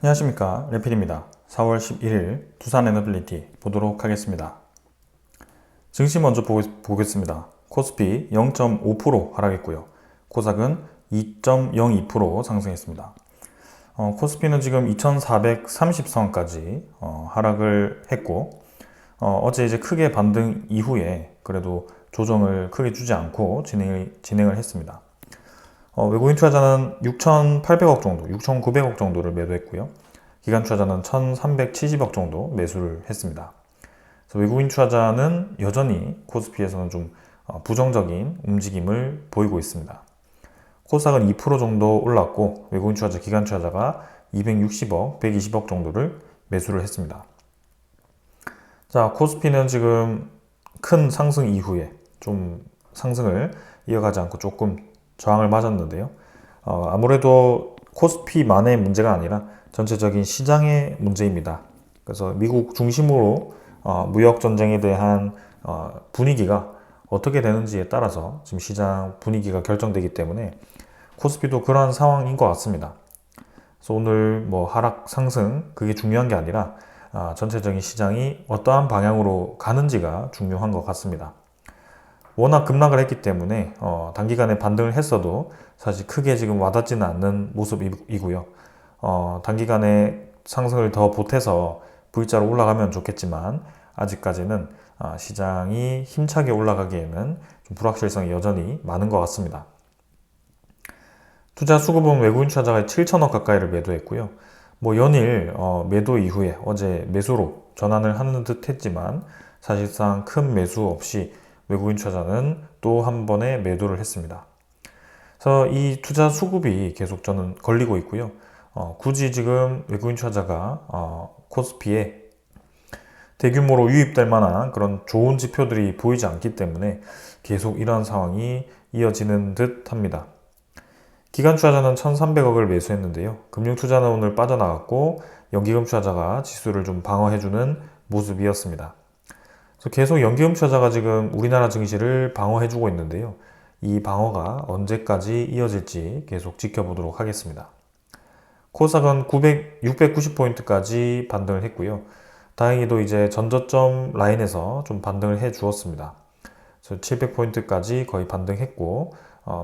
안녕하십니까, 레필입니다. 4월 11일 두산 에너빌리티 보도록 하겠습니다. 증시 먼저 보겠습니다. 코스피 0.5% 하락했고요. 코스닥은 2.02% 상승했습니다. 코스피는 지금 2430선까지 하락을 했고, 어제 이제 크게 반등 이후에 그래도 조정을 크게 주지 않고 진행을 했습니다. 외국인 투자자는 6,800억 정도, 6,900억 정도를 매도했고요. 기관 투자자는 1,370억 정도 매수를 했습니다. 그래서 외국인 투자자는 여전히 코스피에서는 좀 부정적인 움직임을 보이고 있습니다. 코스닥은 2% 정도 올랐고 외국인 투자자, 기관 투자자가 260억, 120억 정도를 매수를 했습니다. 자, 코스피는 지금 큰 상승 이후에 좀 상승을 이어가지 않고 조금 저항을 맞았는데요. 아무래도 코스피만의 문제가 아니라 전체적인 시장의 문제입니다. 그래서 미국 중심으로 무역 전쟁에 대한 분위기가 어떻게 되는지에 따라서 지금 시장 분위기가 결정되기 때문에 코스피도 그러한 상황인 것 같습니다. 그래서 오늘 뭐 하락 상승 그게 중요한 게 아니라 전체적인 시장이 어떠한 방향으로 가는지가 중요한 것 같습니다. 워낙 급락을 했기 때문에 단기간에 반등을 했어도 사실 크게 지금 와닿지는 않는 모습이고요. 단기간에 상승을 더 보태서 V자로 올라가면 좋겠지만 아직까지는 시장이 힘차게 올라가기에는 좀 불확실성이 여전히 많은 것 같습니다. 투자 수급은 외국인 투자자가 7천억 가까이를 매도했고요. 뭐 연일 매도 이후에 어제 매수로 전환을 하는 듯 했지만 사실상 큰 매수 없이 외국인 투자자는 또 한 번의 매도를 했습니다. 그래서 이 투자 수급이 계속 저는 걸리고 있고요. 굳이 지금 외국인 투자자가 코스피에 대규모로 유입될 만한 그런 좋은 지표들이 보이지 않기 때문에 계속 이러한 상황이 이어지는 듯 합니다. 기관 투자자는 1,300억을 매수했는데요. 금융 투자는 오늘 빠져나갔고 연기금 투자자가 지수를 좀 방어해주는 모습이었습니다. 그래서 계속 연기금 투자자가 지금 우리나라 증시를 방어해주고 있는데요. 이 방어가 언제까지 이어질지 계속 지켜보도록 하겠습니다. 코스닥은 690포인트까지 반등을 했고요. 다행히도 이제 전저점 라인에서 좀 반등을 해 주었습니다. 700포인트까지 거의 반등했고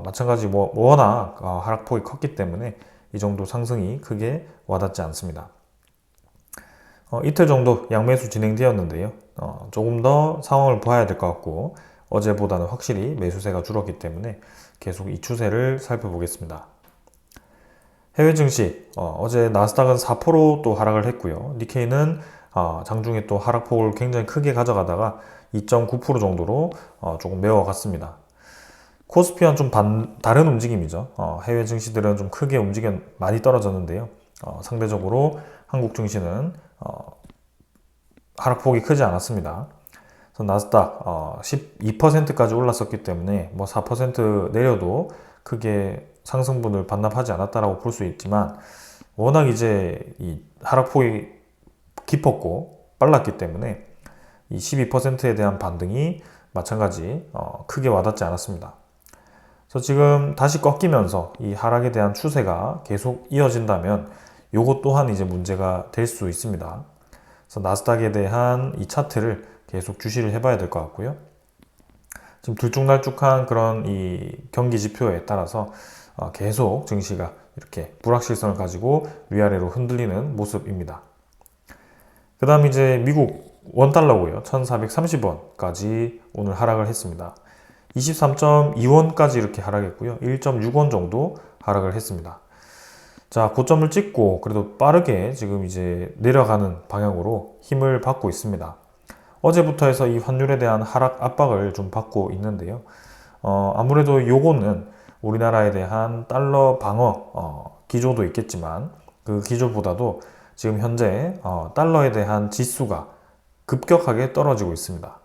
마찬가지 워낙 하락폭이 컸기 때문에 이 정도 상승이 크게 와닿지 않습니다. 이틀 정도 양매수 진행되었는데요. 조금 더 상황을 봐야 될 것 같고 어제보다는 확실히 매수세가 줄었기 때문에 계속 이 추세를 살펴보겠습니다. 해외 증시 어제 나스닥은 4% 하락을 했고요. 니케이는 장중에 또 하락폭을 굉장히 크게 가져가다가 2.9% 정도로 조금 메워갔습니다. 코스피와는 좀 다른 움직임이죠. 해외 증시들은 좀 크게 많이 떨어졌는데요. 상대적으로 한국 증시는 하락폭이 크지 않았습니다. 그래서 나스닥 12%까지 올랐었기 때문에 뭐 4% 내려도 크게 상승분을 반납하지 않았다라고 볼 수 있지만 워낙 이제 이 하락폭이 깊었고 빨랐기 때문에 이 12%에 대한 반등이 마찬가지 크게 와닿지 않았습니다. 그래서 지금 다시 꺾이면서 이 하락에 대한 추세가 계속 이어진다면 요것 또한 이제 문제가 될 수 있습니다. 그래서 나스닥에 대한 이 차트를 계속 주시를 해봐야 될 것 같고요. 지금 들쭉날쭉한 그런 이 경기 지표에 따라서 계속 증시가 이렇게 불확실성을 가지고 위아래로 흔들리는 모습입니다. 그 다음 이제 미국 원달러고요. 1430원까지 오늘 하락을 했습니다. 23.2원까지 이렇게 하락했고요. 1.6원 정도 하락을 했습니다. 자, 고점을 찍고 그래도 빠르게 지금 이제 내려가는 방향으로 힘을 받고 있습니다. 어제부터 해서 이 환율에 대한 하락 압박을 좀 받고 있는데요. 아무래도 요거는 우리나라에 대한 달러 방어 기조도 있겠지만 그 기조보다도 지금 현재 달러에 대한 지수가 급격하게 떨어지고 있습니다.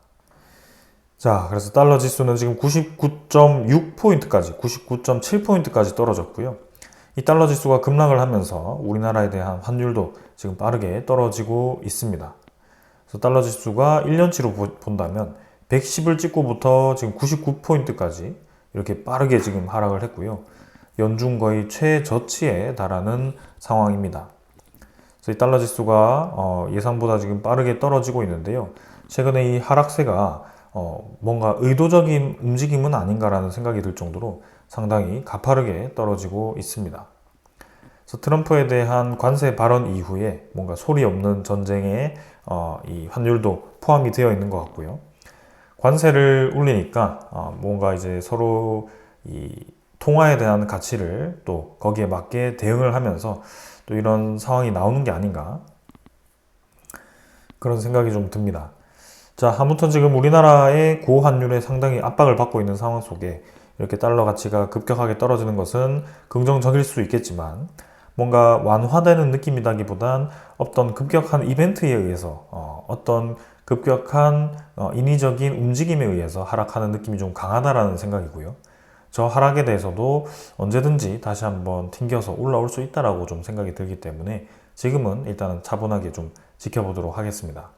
자, 그래서 달러 지수는 지금 99.6포인트까지, 99.7포인트까지 떨어졌고요. 이 달러 지수가 급락을 하면서 우리나라에 대한 환율도 지금 빠르게 떨어지고 있습니다. 그래서 달러 지수가 1년치로 본다면 110을 찍고부터 지금 99포인트까지 이렇게 빠르게 지금 하락을 했고요. 연중 거의 최저치에 달하는 상황입니다. 그래서 이 달러 지수가 예상보다 지금 빠르게 떨어지고 있는데요. 최근에 이 하락세가 뭔가 의도적인 움직임은 아닌가라는 생각이 들 정도로 상당히 가파르게 떨어지고 있습니다. 그래서 트럼프에 대한 관세 발언 이후에 뭔가 소리 없는 전쟁에 이 환율도 포함이 되어 있는 것 같고요. 관세를 올리니까 뭔가 이제 서로 이 통화에 대한 가치를 또 거기에 맞게 대응을 하면서 또 이런 상황이 나오는 게 아닌가 그런 생각이 좀 듭니다. 자, 아무튼 지금 우리나라의 고환율에 상당히 압박을 받고 있는 상황 속에 이렇게 달러 가치가 급격하게 떨어지는 것은 긍정적일 수 있겠지만 뭔가 완화되는 느낌이라기보단 어떤 급격한 이벤트에 의해서 어떤 급격한 인위적인 움직임에 의해서 하락하는 느낌이 좀 강하다라는 생각이고요. 저 하락에 대해서도 언제든지 다시 한번 튕겨서 올라올 수 있다라고 좀 생각이 들기 때문에 지금은 일단은 차분하게 좀 지켜보도록 하겠습니다.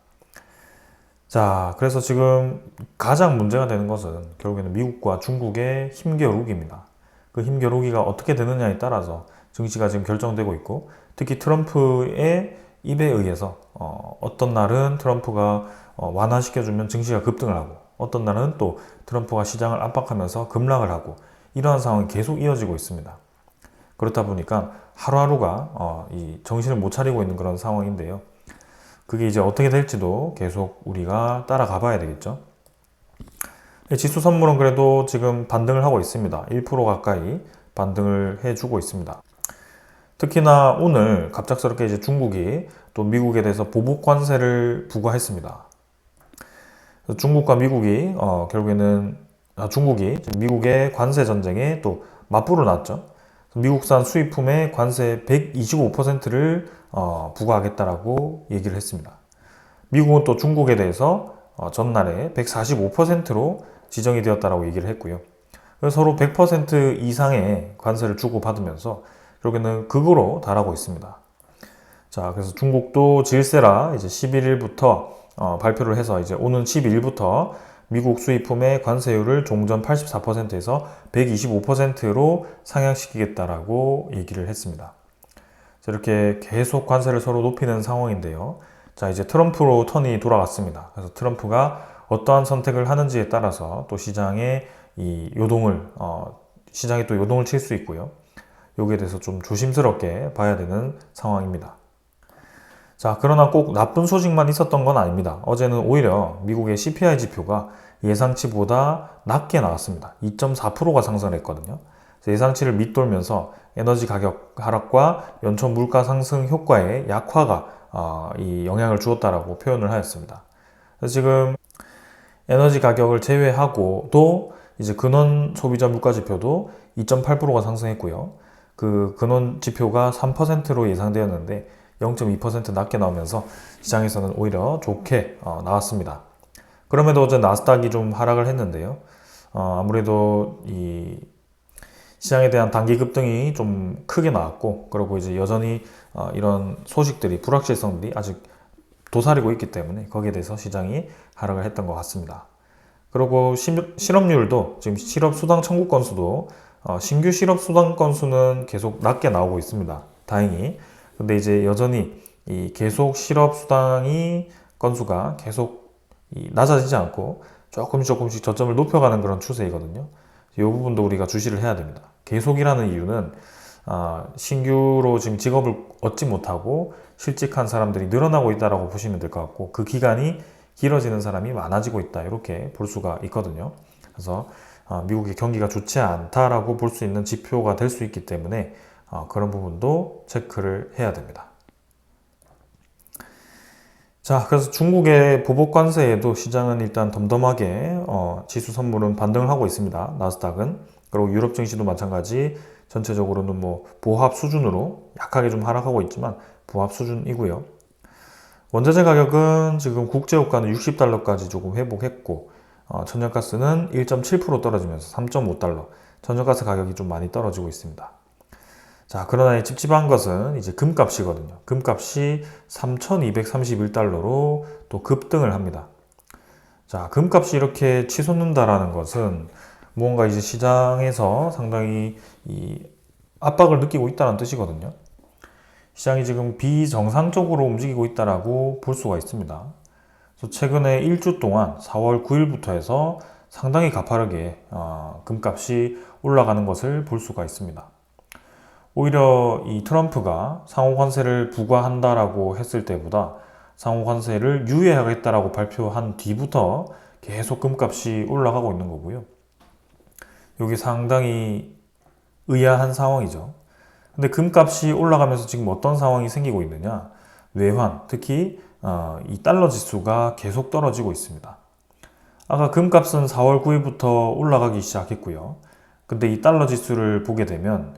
자, 그래서 지금 가장 문제가 되는 것은 결국에는 미국과 중국의 힘겨루기입니다. 그 힘겨루기가 어떻게 되느냐에 따라서 증시가 지금 결정되고 있고, 특히 트럼프의 입에 의해서 어떤 날은 트럼프가 완화시켜주면 증시가 급등을 하고, 어떤 날은 또 트럼프가 시장을 압박하면서 급락을 하고, 이러한 상황이 계속 이어지고 있습니다. 그렇다 보니까 하루하루가 이 정신을 못 차리고 있는 그런 상황인데요. 그게 이제 어떻게 될지도 계속 우리가 따라가 봐야 되겠죠. 지수 선물은 그래도 지금 반등을 하고 있습니다. 1% 가까이 반등을 해주고 있습니다. 특히나 오늘 갑작스럽게 이제 중국이 또 미국에 대해서 보복 관세를 부과했습니다. 중국과 미국이 결국에는 중국이 미국의 관세 전쟁에 또 맞불을 놨죠. 미국산 수입품의 관세 125%를 부과하겠다라고 얘기를 했습니다. 미국은 또 중국에 대해서 전날에 145%로 지정이 되었다라고 얘기를 했고요. 그래서 서로 100% 이상의 관세를 주고받으면서 결국에는 극으로 달하고 있습니다. 자, 그래서 중국도 질세라 이제 11일부터 발표를 해서 이제 오는 12일부터 미국 수입품의 관세율을 종전 84%에서 125%로 상향시키겠다라고 얘기를 했습니다. 이렇게 계속 관세를 서로 높이는 상황인데요. 자, 이제 트럼프로 턴이 돌아갔습니다. 그래서 트럼프가 어떠한 선택을 하는지에 따라서 또 시장에 이 요동을, 시장에 또 요동을 칠 수 있고요. 여기에 대해서 좀 조심스럽게 봐야 되는 상황입니다. 자, 그러나 꼭 나쁜 소식만 있었던 건 아닙니다. 어제는 오히려 미국의 CPI 지표가 예상치보다 낮게 나왔습니다. 2.4%가 상승했거든요. 예상치를 밑돌면서 에너지 가격 하락과 연초 물가 상승 효과의 약화가 이 영향을 주었다라고 표현을 하였습니다. 그래서 지금 에너지 가격을 제외하고도 이제 근원 소비자 물가 지표도 2.8%가 상승했고요. 그 근원 지표가 3%로 예상되었는데 0.2% 낮게 나오면서 시장에서는 오히려 좋게 나왔습니다. 그럼에도 어제 나스닥이 좀 하락을 했는데요. 아무래도 이 시장에 대한 단기 급등이 좀 크게 나왔고, 그리고 이제 여전히 이런 소식들이, 불확실성들이 아직 도사리고 있기 때문에 거기에 대해서 시장이 하락을 했던 것 같습니다. 그리고 실업률도 지금 실업 수당 청구 건수도 신규 실업 수당 건수는 계속 낮게 나오고 있습니다. 다행히. 근데 이제 여전히 이 계속 실업 수당이 건수가 계속 낮아지지 않고 조금씩 저점을 높여가는 그런 추세이거든요. 이 부분도 우리가 주시를 해야 됩니다. 계속이라는 이유는 신규로 지금 직업을 얻지 못하고 실직한 사람들이 늘어나고 있다고 보시면 될 것 같고, 그 기간이 길어지는 사람이 많아지고 있다, 이렇게 볼 수가 있거든요. 그래서 미국의 경기가 좋지 않다라고 볼 수 있는 지표가 될 수 있기 때문에 그런 부분도 체크를 해야 됩니다. 자, 그래서 중국의 보복 관세에도 시장은 일단 덤덤하게 지수 선물은 반등을 하고 있습니다. 나스닥은. 그리고 유럽 증시도 마찬가지, 전체적으로는 뭐 보합 수준으로 약하게 좀 하락하고 있지만 보합 수준이고요. 원자재 가격은 지금 국제유가는 60달러까지 조금 회복했고, 천연가스는 1.7% 떨어지면서 3.5달러, 천연가스 가격이 좀 많이 떨어지고 있습니다. 자, 그러나 찝찝한 것은 이제 금값이거든요. 금값이 3,231달러로 또 급등을 합니다. 자, 금값이 이렇게 치솟는다라는 것은 뭔가 이제 시장에서 상당히 이 압박을 느끼고 있다는 뜻이거든요. 시장이 지금 비정상적으로 움직이고 있다라고 볼 수가 있습니다. 그래서 최근에 일주 동안 4월 9일부터 해서 상당히 가파르게 금값이 올라가는 것을 볼 수가 있습니다. 오히려 이 트럼프가 상호 관세를 부과한다라고 했을 때보다 상호 관세를 유예하겠다라고 발표한 뒤부터 계속 금값이 올라가고 있는 거고요. 여기 상당히 의아한 상황이죠. 근데 금값이 올라가면서 지금 어떤 상황이 생기고 있느냐? 외환, 특히 이 달러 지수가 계속 떨어지고 있습니다. 아까 금값은 4월 9일부터 올라가기 시작했고요. 근데 이 달러 지수를 보게 되면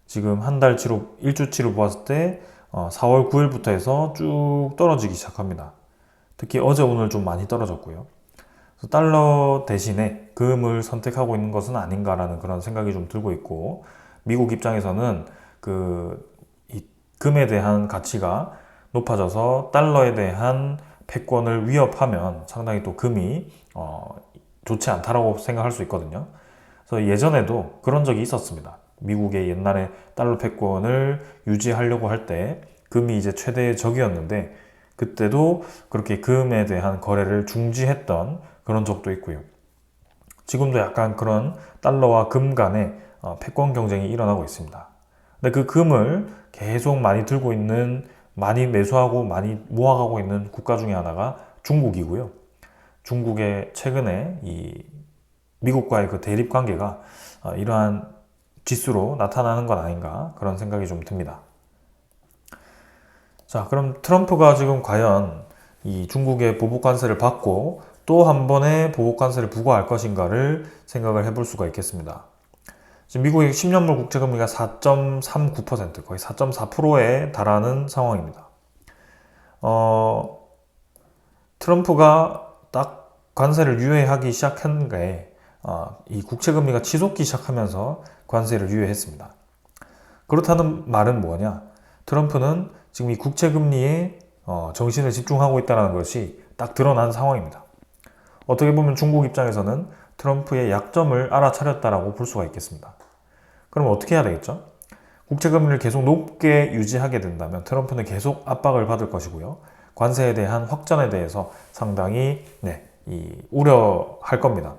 지금 한 달치로, 일주치로 보았을 때 4월 9일부터 해서 쭉 떨어지기 시작합니다. 특히 어제 오늘 좀 많이 떨어졌고요. 그래서 달러 대신에 금을 선택하고 있는 것은 아닌가라는 그런 생각이 좀 들고 있고, 미국 입장에서는 이 금에 대한 가치가 높아져서 달러에 대한 패권을 위협하면 상당히 또 금이 좋지 않다라고 생각할 수 있거든요. 그래서 예전에도 그런 적이 있었습니다. 미국의 옛날에 달러 패권을 유지하려고 할 때 금이 이제 최대의 적이었는데 그때도 그렇게 금에 대한 거래를 중지했던 그런 적도 있고요. 지금도 약간 그런 달러와 금 간의 패권 경쟁이 일어나고 있습니다. 근데 그 금을 계속 많이 들고 있는, 많이 매수하고 많이 모아가고 있는 국가 중에 하나가 중국이고요. 중국의 최근에 이 미국과의 그 대립 관계가 이러한 지수로 나타나는 건 아닌가 그런 생각이 좀 듭니다. 자, 그럼 트럼프가 지금 과연 이 중국의 보복 관세를 받고 또 한 번의 보복 관세를 부과할 것인가를 생각을 해볼 수가 있겠습니다. 지금 미국의 10년물 국채금리가 4.39%, 거의 4.4%에 달하는 상황입니다. 트럼프가 딱 관세를 유예하기 시작한 게 이 국채금리가 치솟기 시작하면서 관세를 유예했습니다. 그렇다는 말은 뭐냐? 트럼프는 지금 이 국채금리에 정신을 집중하고 있다는 것이 딱 드러난 상황입니다. 어떻게 보면 중국 입장에서는 트럼프의 약점을 알아차렸다라고 볼 수가 있겠습니다. 그럼 어떻게 해야 되겠죠? 국채금리를 계속 높게 유지하게 된다면 트럼프는 계속 압박을 받을 것이고요. 관세에 대한 확전에 대해서 상당히 우려할 겁니다.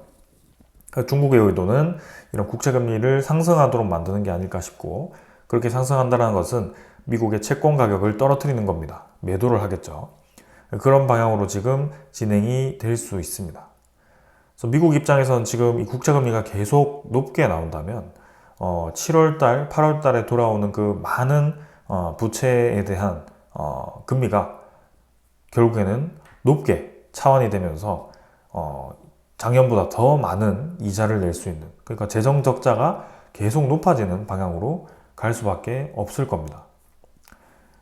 중국의 의도는 이런 국채금리를 상승하도록 만드는 게 아닐까 싶고, 그렇게 상승한다는 것은 미국의 채권 가격을 떨어뜨리는 겁니다. 매도를 하겠죠. 그런 방향으로 지금 진행이 될 수 있습니다. 그래서 미국 입장에서는 지금 이 국채금리가 계속 높게 나온다면 7월달, 8월달에 돌아오는 그 많은 부채에 대한 금리가 결국에는 높게 차환이 되면서 작년보다 더 많은 이자를 낼 수 있는, 그러니까 재정 적자가 계속 높아지는 방향으로 갈 수밖에 없을 겁니다.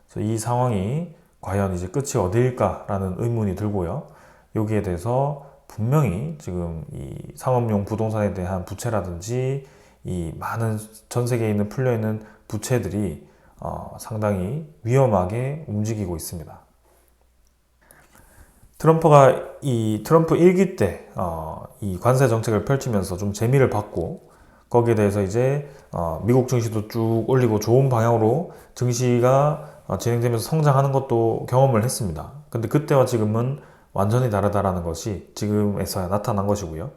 그래서 이 상황이 과연 이제 끝이 어디일까라는 의문이 들고요. 여기에 대해서 분명히 지금 이 상업용 부동산에 대한 부채라든지 이 많은 전 세계에 있는 풀려있는 부채들이 상당히 위험하게 움직이고 있습니다. 트럼프가 이 트럼프 1기 때 이 관세 정책을 펼치면서 좀 재미를 받고, 거기에 대해서 이제 미국 증시도 쭉 올리고 좋은 방향으로 증시가 진행되면서 성장하는 것도 경험을 했습니다. 근데 그때와 지금은 완전히 다르다라는 것이 지금에서야 나타난 것이고요.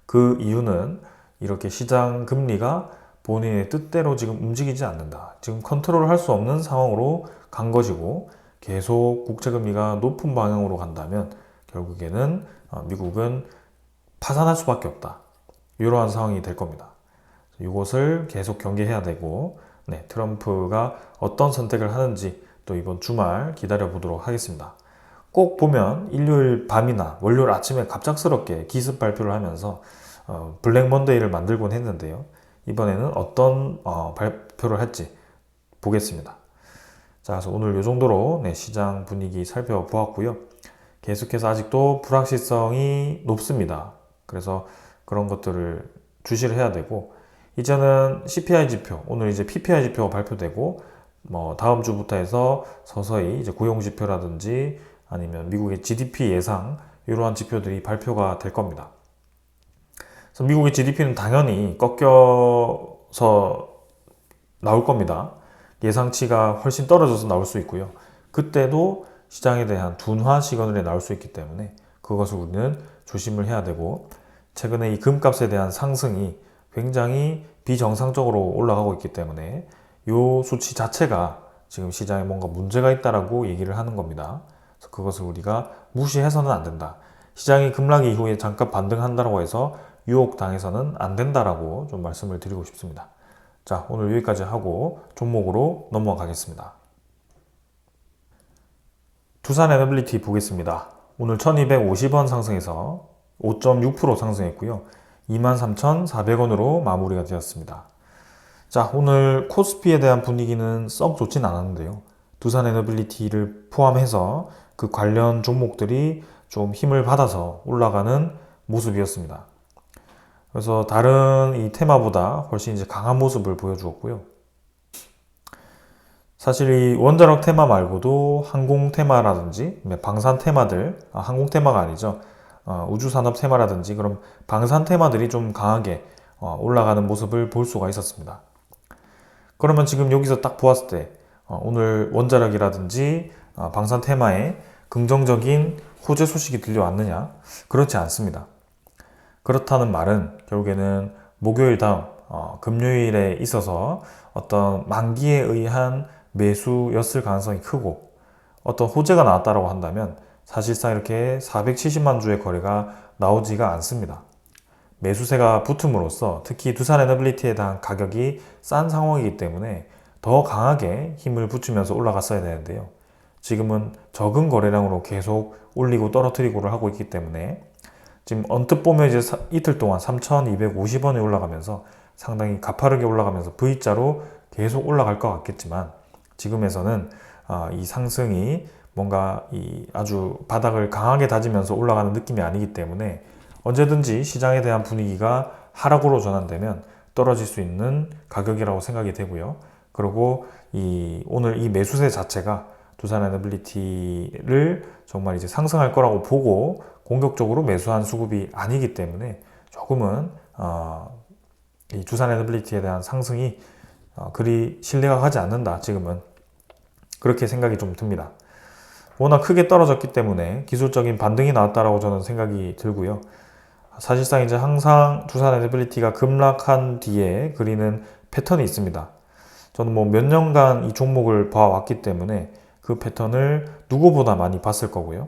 그 이유는 이렇게 시장 금리가 본인의 뜻대로 지금 움직이지 않는다. 지금 컨트롤을 할 수 없는 상황으로 간 것이고, 계속 국채금리가 높은 방향으로 간다면 결국에는 미국은 파산할 수밖에 없다. 이러한 상황이 될 겁니다. 이것을 계속 경계해야 되고, 트럼프가 어떤 선택을 하는지 또 이번 주말 기다려 보도록 하겠습니다. 꼭 보면 일요일 밤이나 월요일 아침에 갑작스럽게 기습 발표를 하면서 블랙 먼데이를 만들곤 했는데요. 이번에는 어떤 발표를 할지 보겠습니다. 자, 그래서 오늘 이 정도로 시장 분위기 살펴보았고요. 계속해서 아직도 불확실성이 높습니다. 그래서 그런 것들을 주시를 해야 되고, 이제는 CPI 지표, 오늘 이제 PPI 지표가 발표되고, 다음 주부터 해서 서서히 이제 고용 지표라든지 아니면 미국의 GDP 예상, 이러한 지표들이 발표가 될 겁니다. 그래서 미국의 GDP는 당연히 꺾여서 나올 겁니다. 예상치가 훨씬 떨어져서 나올 수 있고요. 그때도 시장에 대한 둔화 시그널이 나올 수 있기 때문에 그것을 우리는 조심을 해야 되고, 최근에 이 금값에 대한 상승이 굉장히 비정상적으로 올라가고 있기 때문에 이 수치 자체가 지금 시장에 뭔가 문제가 있다라고 얘기를 하는 겁니다. 그래서 그것을 우리가 무시해서는 안 된다. 시장이 급락 이후에 잠깐 반등한다고 해서 유혹당해서는 안 된다라고 좀 말씀을 드리고 싶습니다. 자, 오늘 여기까지 하고 종목으로 넘어가겠습니다. 두산에너빌리티 보겠습니다. 오늘 1250원 상승해서 5.6% 상승했고요. 23,400원으로 마무리가 되었습니다. 자, 오늘 코스피에 대한 분위기는 썩 좋진 않았는데요. 두산에너빌리티를 포함해서 그 관련 종목들이 좀 힘을 받아서 올라가는 모습이었습니다. 그래서 다른 이 테마보다 훨씬 이제 강한 모습을 보여주었고요. 사실 이 원자력 테마 말고도 항공 테마라든지 방산 테마들, 항공 테마가 아니죠. 우주산업 테마라든지 그럼 방산 테마들이 좀 강하게 올라가는 모습을 볼 수가 있었습니다. 그러면 지금 여기서 딱 보았을 때 오늘 원자력이라든지 방산 테마에 긍정적인 호재 소식이 들려왔느냐? 그렇지 않습니다. 그렇다는 말은 결국에는 목요일 다음 금요일에 있어서 어떤 만기에 의한 매수였을 가능성이 크고, 어떤 호재가 나왔다고 한다면 사실상 이렇게 470만 주의 거래가 나오지가 않습니다. 매수세가 붙음으로써 특히 두산에너빌리티에 대한 가격이 싼 상황이기 때문에 더 강하게 힘을 붙이면서 올라갔어야 되는데요. 지금은 적은 거래량으로 계속 올리고 떨어뜨리고를 하고 있기 때문에 지금 언뜻 보면 이제 이틀 동안 3,250원에 올라가면서 상당히 가파르게 올라가면서 V자로 계속 올라갈 것 같겠지만, 지금에서는 이 상승이 뭔가 이 아주 바닥을 강하게 다지면서 올라가는 느낌이 아니기 때문에 언제든지 시장에 대한 분위기가 하락으로 전환되면 떨어질 수 있는 가격이라고 생각이 되고요. 그리고 오늘 이 매수세 자체가 두산에너빌리티를 정말 이제 상승할 거라고 보고 공격적으로 매수한 수급이 아니기 때문에 조금은 이 두산에너빌리티에 대한 상승이 그리 신뢰가 가지 않는다. 지금은 그렇게 생각이 좀 듭니다. 워낙 크게 떨어졌기 때문에 기술적인 반등이 나왔다라고 저는 생각이 들고요. 사실상 이제 항상 두산에너빌리티가 급락한 뒤에 그리는 패턴이 있습니다. 저는 뭐 몇 년간 이 종목을 봐왔기 때문에 그 패턴을 누구보다 많이 봤을 거고요.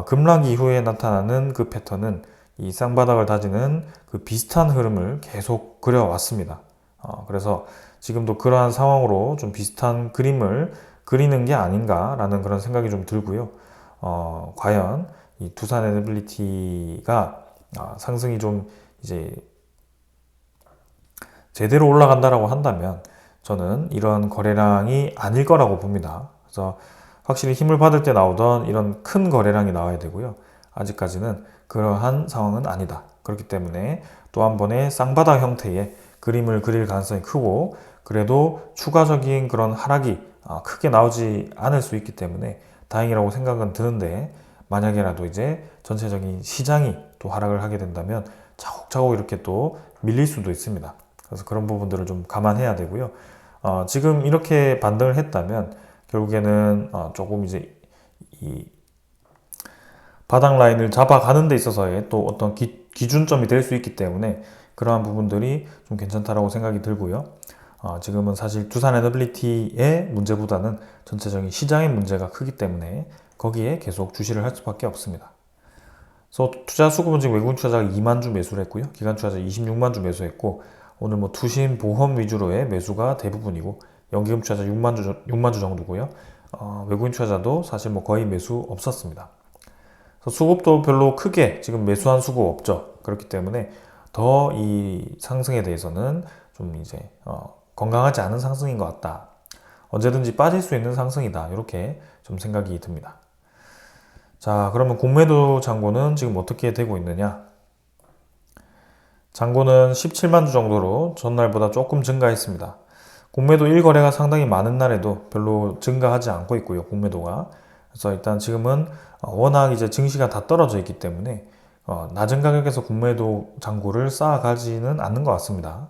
급락 이후에 나타나는 그 패턴은 이 쌍바닥을 다지는 그 비슷한 흐름을 계속 그려왔습니다. 그래서 지금도 그러한 상황으로 좀 비슷한 그림을 그리는 게 아닌가라는 그런 생각이 좀 들고요. 과연 이 두산에너빌리티가 상승이 좀 이제 제대로 올라간다라고 한다면 저는 이런 거래량이 아닐 거라고 봅니다. 그래서 확실히 힘을 받을 때 나오던 이런 큰 거래량이 나와야 되고요. 아직까지는 그러한 상황은 아니다. 그렇기 때문에 또 한 번의 쌍바닥 형태의 그림을 그릴 가능성이 크고, 그래도 추가적인 그런 하락이 크게 나오지 않을 수 있기 때문에 다행이라고 생각은 드는데, 만약에라도 이제 전체적인 시장이 또 하락을 하게 된다면 차곡차곡 이렇게 또 밀릴 수도 있습니다. 그래서 그런 부분들을 좀 감안해야 되고요. 지금 이렇게 반등을 했다면 결국에는 조금 이제 이 바닥 라인을 잡아가는 데 있어서의 또 어떤 기준점이 될 수 있기 때문에 그러한 부분들이 좀 괜찮다라고 생각이 들고요. 지금은 사실 두산에너빌리티의 문제보다는 전체적인 시장의 문제가 크기 때문에 거기에 계속 주시를 할 수밖에 없습니다. 그래서 투자 수급은 지금 외국인 투자자가 2만 주 매수를 했고요. 기관 투자자 26만 주 매수했고, 오늘 뭐 투신 보험 위주로의 매수가 대부분이고, 연기금 투자자 6만 주 정도고요. 외국인 투자자도 사실 뭐 거의 매수 없었습니다. 그래서 수급도 별로 크게 지금 매수한 수급 없죠. 그렇기 때문에 더 이 상승에 대해서는 좀 이제 건강하지 않은 상승인 것 같다. 언제든지 빠질 수 있는 상승이다. 이렇게 좀 생각이 듭니다. 자, 그러면 공매도 잔고는 지금 어떻게 되고 있느냐? 잔고는 17만 주 정도로 전날보다 조금 증가했습니다. 공매도 1거래가 상당히 많은 날에도 별로 증가하지 않고 있고요, 공매도가. 그래서 일단 지금은 워낙 이제 증시가 다 떨어져 있기 때문에 낮은 가격에서 공매도 잔고를 쌓아가지는 않는 것 같습니다.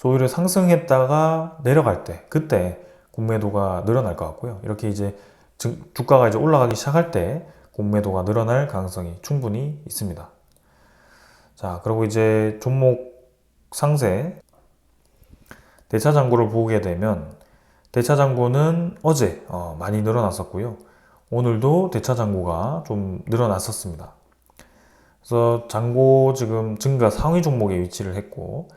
오히려 상승했다가 내려갈 때, 그때 공매도가 늘어날 것 같고요. 이렇게 이제 주가가 이제 올라가기 시작할 때 공매도가 늘어날 가능성이 충분히 있습니다. 자, 그리고 이제 종목 상세 대차장고를 보게 되면 대차장고는 어제 많이 늘어났었고요. 오늘도 대차장고가 좀 늘어났었습니다. 그래서 장고 지금 증가 상위 종목에 위치를 했고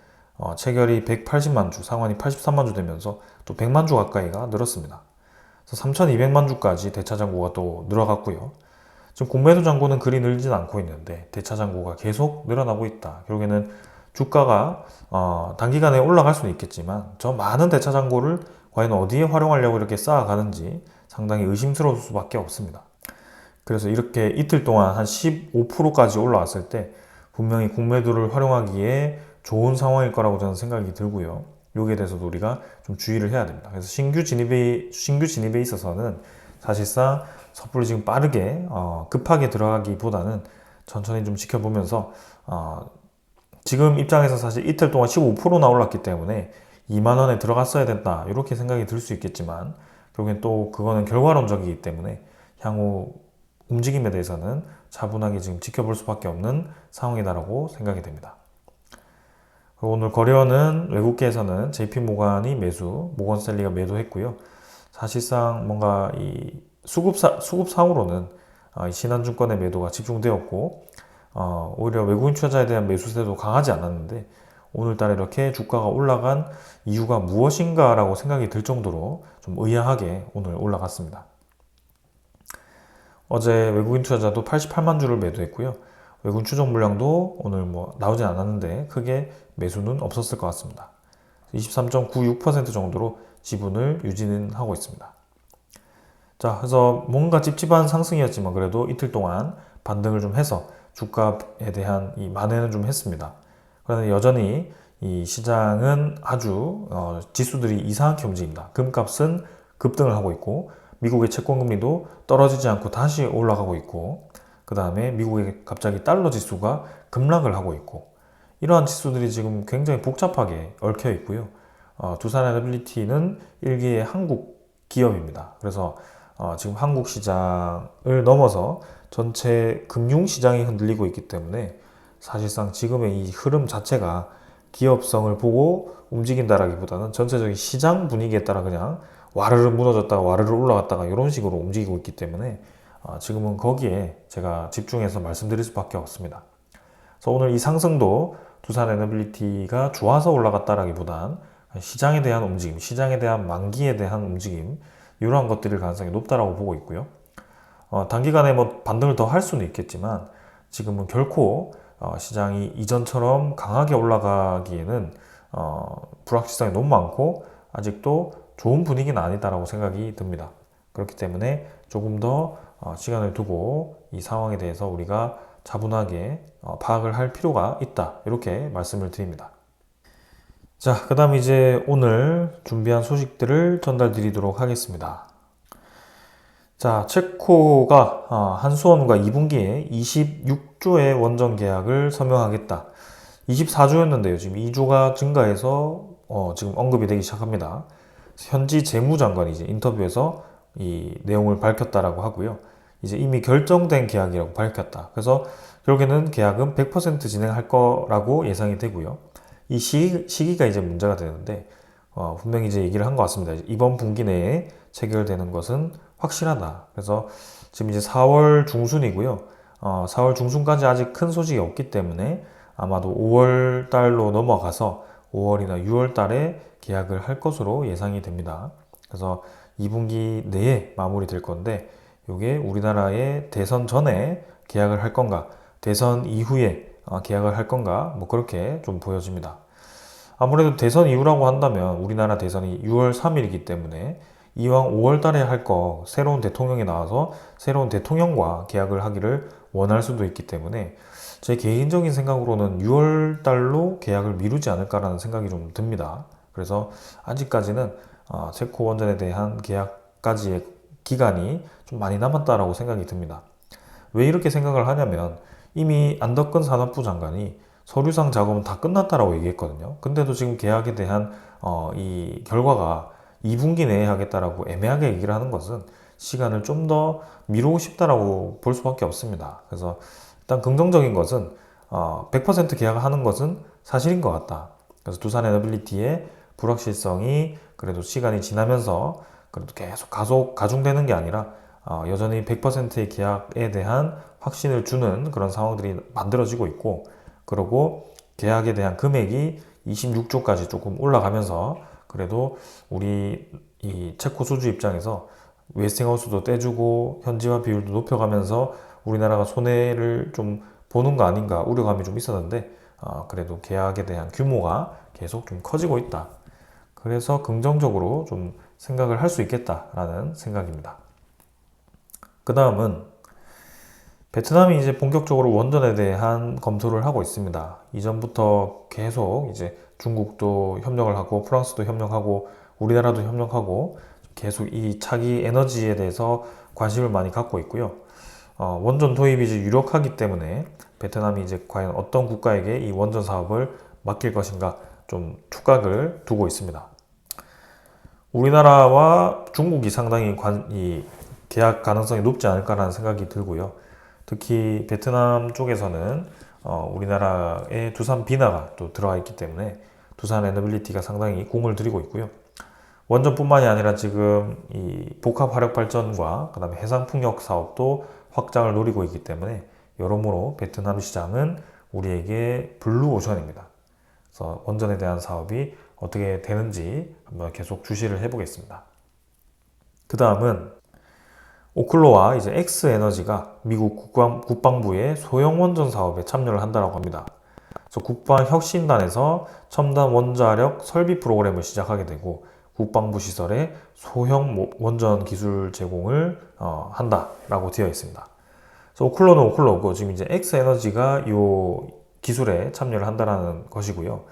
체결이 180만 주, 상환이 83만 주 되면서 또 100만 주 가까이가 늘었습니다. 그래서 3,200만 주까지 대차장고가 또 늘어갔고요. 지금 공매도 잔고는 그리 늘진 않고 있는데 대차장고가 계속 늘어나고 있다. 결국에는 주가가 단기간에 올라갈 수는 있겠지만 저 많은 대차장고를 과연 어디에 활용하려고 이렇게 쌓아가는지 상당히 의심스러울 수밖에 없습니다. 그래서 이렇게 이틀 동안 한 15%까지 올라왔을 때 분명히 공매도를 활용하기에 좋은 상황일 거라고 저는 생각이 들고요. 여기에 대해서도 우리가 좀 주의를 해야 됩니다. 그래서 신규 진입에 있어서는 사실상 섣불리 지금 빠르게 급하게 들어가기보다는 천천히 좀 지켜보면서 지금 입장에서 사실 이틀 동안 15%나 올랐기 때문에 2만 원에 들어갔어야 된다 이렇게 생각이 들 수 있겠지만 결국엔 또 그거는 결과론적이기 때문에 향후 움직임에 대해서는 차분하게 지금 지켜볼 수밖에 없는 상황이다라고 생각이 됩니다. 오늘 거래원은 외국계에서는 JP모간이 매수, 모건스탠리가 매도했고요. 사실상 뭔가 이 수급상으로는 신한증권의 매도가 집중되었고 오히려 외국인 투자자에 대한 매수세도 강하지 않았는데 오늘따라 이렇게 주가가 올라간 이유가 무엇인가 라고 생각이 들 정도로 좀 의아하게 오늘 올라갔습니다. 어제 외국인 투자자도 88만 주를 매도했고요. 외국인 추정 물량도 오늘 나오진 않았는데 크게 매수는 없었을 것 같습니다. 23.96% 정도로 지분을 유지는 하고 있습니다. 자, 그래서 뭔가 찝찝한 상승이었지만 그래도 이틀 동안 반등을 좀 해서 주가에 대한 이 만회는 좀 했습니다. 그런데 여전히 이 시장은 아주 지수들이 이상하게 움직입니다. 금값은 급등을 하고 있고 미국의 채권금리도 떨어지지 않고 다시 올라가고 있고 그 다음에 미국의 갑자기 달러 지수가 급락을 하고 있고 이러한 지수들이 지금 굉장히 복잡하게 얽혀 있고요. 두산에너빌리티는 일개의 한국 기업입니다. 그래서 지금 한국 시장을 넘어서 전체 금융시장이 흔들리고 있기 때문에 사실상 지금의 이 흐름 자체가 기업성을 보고 움직인다라기보다는 전체적인 시장 분위기에 따라 그냥 와르르 무너졌다가 와르르 올라갔다가 이런 식으로 움직이고 있기 때문에 지금은 거기에 제가 집중해서 말씀드릴 수밖에 없습니다. 그래서 오늘 이 상승도 두산에너빌리티가 좋아서 올라갔다라기보단 시장에 대한 움직임, 시장에 대한 만기에 대한 움직임 이러한 것들일 가능성이 높다라고 보고 있고요. 단기간에 반등을 더 할 수는 있겠지만 지금은 결코 시장이 이전처럼 강하게 올라가기에는 불확실성이 너무 많고 아직도 좋은 분위기는 아니다라고 생각이 듭니다. 그렇기 때문에 조금 더 시간을 두고 이 상황에 대해서 우리가 차분하게 파악을 할 필요가 있다 이렇게 말씀을 드립니다. 자, 그 다음 이제 오늘 준비한 소식들을 전달 드리도록 하겠습니다. 자, 체코가 한수원과 2분기에 26조의 원전 계약을 서명하겠다. 24조였는데요. 지금 2조가 증가해서 지금 언급이 되기 시작합니다. 현지 재무장관이 이제 인터뷰에서 이 내용을 밝혔다라고 하고요. 이제 이미 결정된 계약이라고 밝혔다. 그래서 결국에는 계약은 100% 진행할 거라고 예상이 되고요. 이 시기가 이제 문제가 되는데 분명히 이제 얘기를 한 것 같습니다. 이번 분기 내에 체결되는 것은 확실하다. 그래서 지금 이제 4월 중순이고요. 4월 중순까지 아직 큰 소식이 없기 때문에 아마도 5월 달로 넘어가서 5월이나 6월 달에 계약을 할 것으로 예상이 됩니다. 그래서 2분기 내에 마무리될 건데 이게 우리나라의 대선 전에 계약을 할 건가 대선 이후에 계약을 할 건가 그렇게 좀 보여집니다. 아무래도 대선 이후라고 한다면 우리나라 대선이 6월 3일이기 때문에 이왕 5월 달에 할 거 새로운 대통령이 나와서 새로운 대통령과 계약을 하기를 원할 수도 있기 때문에 제 개인적인 생각으로는 6월 달로 계약을 미루지 않을까라는 생각이 좀 듭니다. 그래서 아직까지는 체코 원전에 대한 계약까지의 기간이 좀 많이 남았다라고 생각이 듭니다. 왜 이렇게 생각을 하냐면 이미 안덕근 산업부 장관이 서류상 작업은 다 끝났다라고 얘기했거든요. 근데도 지금 계약에 대한 이 결과가 2분기 내에 하겠다라고 애매하게 얘기를 하는 것은 시간을 좀 더 미루고 싶다라고 볼 수밖에 없습니다. 그래서 일단 긍정적인 것은 100% 계약하는 것은 사실인 것 같다. 그래서 두산 에너빌리티의 불확실성이 그래도 시간이 지나면서 그래도 계속 가중되는 게 아니라 여전히 100%의 계약에 대한 확신을 주는 그런 상황들이 만들어지고 있고, 그리고 계약에 대한 금액이 26조까지 조금 올라가면서 그래도 우리 이 체코 수주 입장에서 웨스팅하우스도 떼주고 현지화 비율도 높여가면서 우리나라가 손해를 좀 보는 거 아닌가 우려감이 좀 있었는데, 그래도 계약에 대한 규모가 계속 좀 커지고 있다. 그래서 긍정적으로 좀 생각을 할 수 있겠다라는 생각입니다. 그 다음은 베트남이 이제 본격적으로 원전에 대한 검토를 하고 있습니다. 이전부터 계속 이제 중국도 협력을 하고 프랑스도 협력하고 우리나라도 협력하고 계속 이 차기 에너지에 대해서 관심을 많이 갖고 있고요. 원전 도입이 이제 유력하기 때문에 베트남이 이제 과연 어떤 국가에게 이 원전 사업을 맡길 것인가 좀 촉각을 두고 있습니다. 우리나라와 중국이 상당히 이 계약 가능성이 높지 않을까라는 생각이 들고요. 특히 베트남 쪽에서는 우리나라의 두산 비나가 또 들어와 있기 때문에 두산 에너빌리티가 상당히 공을 들이고 있고요. 원전뿐만이 아니라 지금 이 복합 화력 발전과 그다음에 해상 풍력 사업도 확장을 노리고 있기 때문에 여러모로 베트남 시장은 우리에게 블루오션입니다. 그래서 원전에 대한 사업이 어떻게 되는지 한번 계속 주시를 해보겠습니다. 그 다음은 오클로와 이제 X에너지가 미국 국방부의 소형 원전 사업에 참여를 한다고 합니다. 그래서 국방혁신단에서 첨단 원자력 설비 프로그램을 시작하게 되고 국방부 시설에 소형 원전 기술 제공을 한다라고 되어 있습니다. 그래서 오클로는 오클로고 지금 이제 X에너지가 이 기술에 참여를 한다라는 것이고요.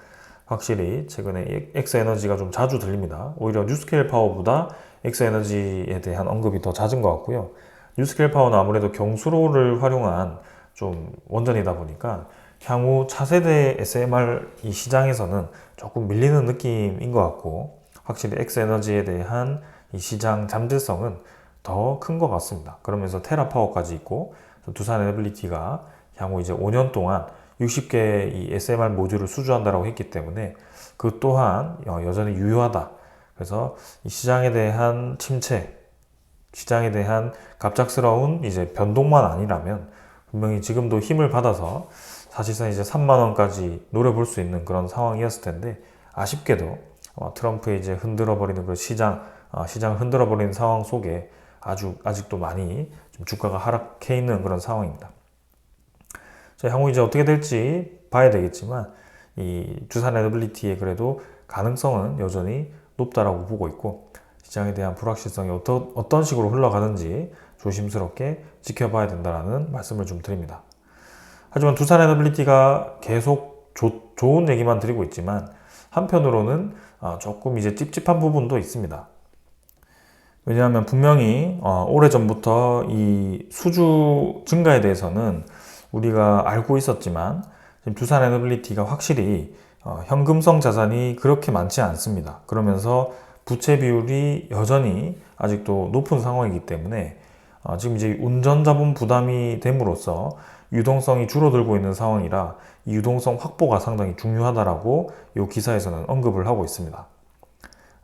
확실히 최근에 X에너지가 좀 자주 들립니다. 오히려 뉴스케일 파워보다 X에너지에 대한 언급이 더 잦은 것 같고요. 뉴스케일 파워는 아무래도 경수로를 활용한 좀 원전이다 보니까 향후 차세대 SMR 이 시장에서는 조금 밀리는 느낌인 것 같고, 확실히 X에너지에 대한 이 시장 잠재성은 더 큰 것 같습니다. 그러면서 테라파워까지 있고 두산 에너빌리티가 향후 이제 5년 동안 60개 이 SMR 모듈을 수주한다고 했기 때문에 그 또한 여전히 유효하다. 그래서 이 시장에 대한 침체, 시장에 대한 갑작스러운 이제 변동만 아니라면 분명히 지금도 힘을 받아서 사실상 이제 3만 원까지 노려볼 수 있는 그런 상황이었을 텐데, 아쉽게도 트럼프의 이제 흔들어버리는 그 시장을 흔들어버리는 상황 속에 아직도 많이 좀 주가가 하락해 있는 그런 상황입니다. 자, 향후 이제 어떻게 될지 봐야 되겠지만 이 두산 에너빌리티의 그래도 가능성은 여전히 높다라고 보고 있고, 시장에 대한 불확실성이 어떤 식으로 흘러가는지 조심스럽게 지켜봐야 된다는 말씀을 좀 드립니다. 하지만 두산 에너빌리티가 계속 좋은 얘기만 드리고 있지만 한편으로는 조금 이제 찝찝한 부분도 있습니다. 왜냐하면 분명히 오래전부터 이 수주 증가에 대해서는 우리가 알고 있었지만 지금 두산 에너빌리티가 확실히 현금성 자산이 그렇게 많지 않습니다. 그러면서 부채 비율이 여전히 아직도 높은 상황이기 때문에 지금 이제 운전 자본 부담이 됨으로써 유동성이 줄어들고 있는 상황이라 이 유동성 확보가 상당히 중요하다라고 이 기사에서는 언급을 하고 있습니다.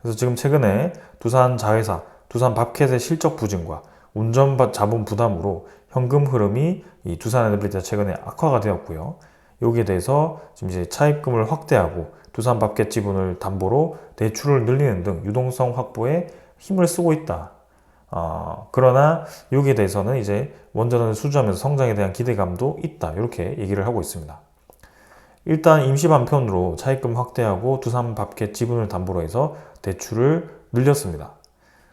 그래서 지금 최근에 두산 자회사, 두산 밥켓의 실적 부진과 운전 자본 부담으로 현금 흐름이 이 두산 에너빌리티가 최근에 악화가 되었고요. 여기에 대해서 지금 이제 차입금을 확대하고 두산 밥켓 지분을 담보로 대출을 늘리는 등 유동성 확보에 힘을 쓰고 있다. 그러나 여기에 대해서는 이제 원전을 수주하면서 성장에 대한 기대감도 있다. 이렇게 얘기를 하고 있습니다. 일단 임시 반편으로 차입금 확대하고 두산 밥켓 지분을 담보로 해서 대출을 늘렸습니다.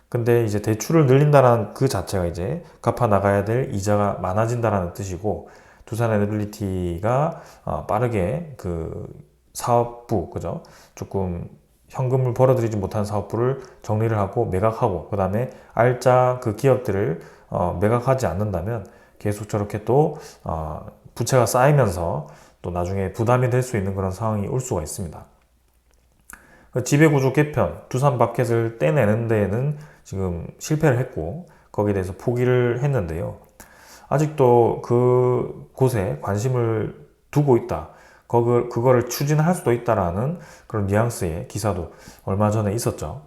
근데 이제 대출을 늘린다는 그 자체가 이제 갚아 나가야 될 이자가 많아진다는 뜻이고, 두산 에너빌리티가 빠르게 그 사업부, 그죠? 조금 현금을 벌어들이지 못한 사업부를 정리를 하고 매각하고, 그 다음에 알짜 그 기업들을 매각하지 않는다면 계속 저렇게 또 부채가 쌓이면서 또 나중에 부담이 될 수 있는 그런 상황이 올 수가 있습니다. 그 지배구조 개편, 두산 마켓을 떼내는 데에는 지금 실패를 했고 거기에 대해서 포기를 했는데요. 아직도 그곳에 관심을 두고 있다. 그거를 추진할 수도 있다라는 그런 뉘앙스의 기사도 얼마 전에 있었죠.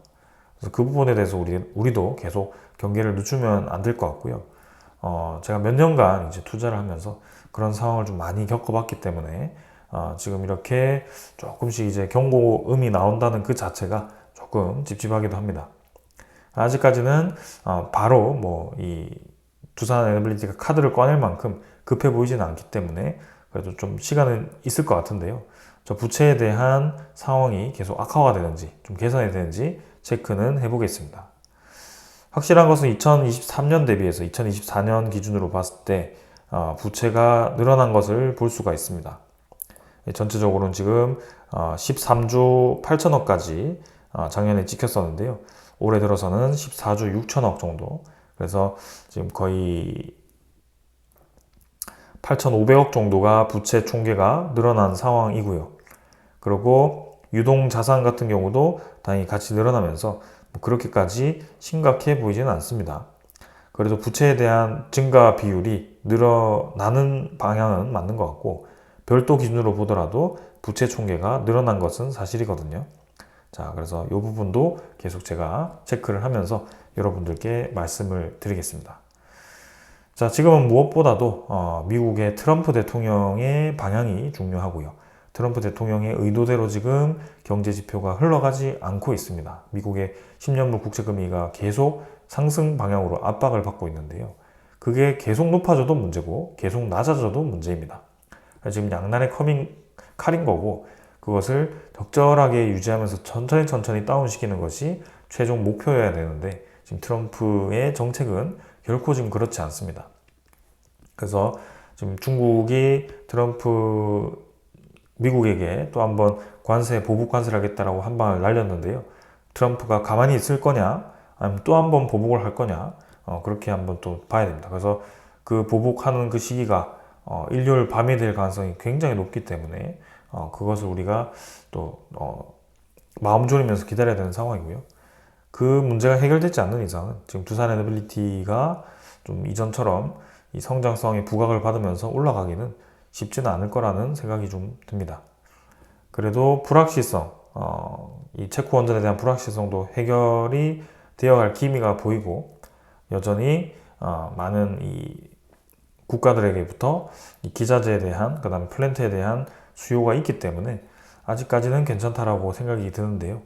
그래서 그 부분에 대해서 우리도 계속 경계를 늦추면 안 될 것 같고요. 제가 몇 년간 이제 투자를 하면서 그런 상황을 좀 많이 겪어봤기 때문에 지금 이렇게 조금씩 이제 경고음이 나온다는 그 자체가 조금 찝찝하기도 합니다. 아직까지는 바로 뭐 이 두산 에너빌리티가 카드를 꺼낼 만큼 급해 보이지는 않기 때문에 그래도 좀 시간은 있을 것 같은데요. 저 부채에 대한 상황이 계속 악화가 되는지 좀 개선이 되는지 체크는 해보겠습니다. 확실한 것은 2023년 대비해서 2024년 기준으로 봤을 때 부채가 늘어난 것을 볼 수가 있습니다. 전체적으로는 지금 13조 8천억까지 작년에 찍혔었는데요. 올해 들어서는 14조 6천억 정도. 그래서 지금 거의 8,500억 정도가 부채 총계가 늘어난 상황이고요. 그리고 유동 자산 같은 경우도 당연히 같이 늘어나면서 그렇게까지 심각해 보이지는 않습니다. 그래도 부채에 대한 증가 비율이 늘어나는 방향은 맞는 것 같고 별도 기준으로 보더라도 부채 총계가 늘어난 것은 사실이거든요. 자, 그래서 이 부분도 계속 제가 체크를 하면서 여러분들께 말씀을 드리겠습니다. 자, 지금은 무엇보다도 미국의 트럼프 대통령의 방향이 중요하고요. 트럼프 대통령의 의도대로 지금 경제 지표가 흘러가지 않고 있습니다. 미국의 10년물 국채금리가 계속 상승 방향으로 압박을 받고 있는데요. 그게 계속 높아져도 문제고 계속 낮아져도 문제입니다. 지금 양날의 칼인 거고 그것을 적절하게 유지하면서 천천히 다운시키는 것이 최종 목표여야 되는데 지금 트럼프의 정책은 결코 지금 그렇지 않습니다. 그래서 지금 중국이 미국에게 또 한번 보복 관세를 하겠다라고 한 방을 날렸는데요. 트럼프가 가만히 있을 거냐, 아니면 또 한번 보복을 할 거냐, 그렇게 한번 또 봐야 됩니다. 그래서 그 보복하는 그 시기가 일요일 밤이 될 가능성이 굉장히 높기 때문에 그것을 우리가 또 마음 졸이면서 기다려야 되는 상황이고요. 그 문제가 해결되지 않는 이상은 지금 두산 에너빌리티가 좀 이전처럼 이 성장성의 부각을 받으면서 올라가기는 쉽지는 않을 거라는 생각이 좀 듭니다. 그래도 불확실성, 이 체코 원전에 대한 불확실성도 해결이 되어갈 기미가 보이고 여전히 많은 이 국가들에게부터 이 기자재에 대한 그다음에 플랜트에 대한 수요가 있기 때문에 아직까지는 괜찮다라고 생각이 드는데요.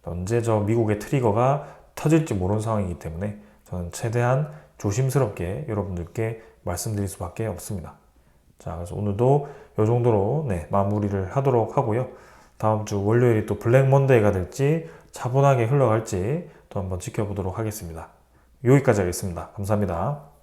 언제 저 미국의 트리거가 터질지 모르는 상황이기 때문에 저는 최대한 조심스럽게 여러분들께 말씀드릴 수밖에 없습니다. 자, 그래서 오늘도 이 정도로 마무리를 하도록 하고요. 다음 주 월요일이 또 블랙 먼데이가 될지 차분하게 흘러갈지 또 한번 지켜보도록 하겠습니다. 여기까지 하겠습니다. 감사합니다.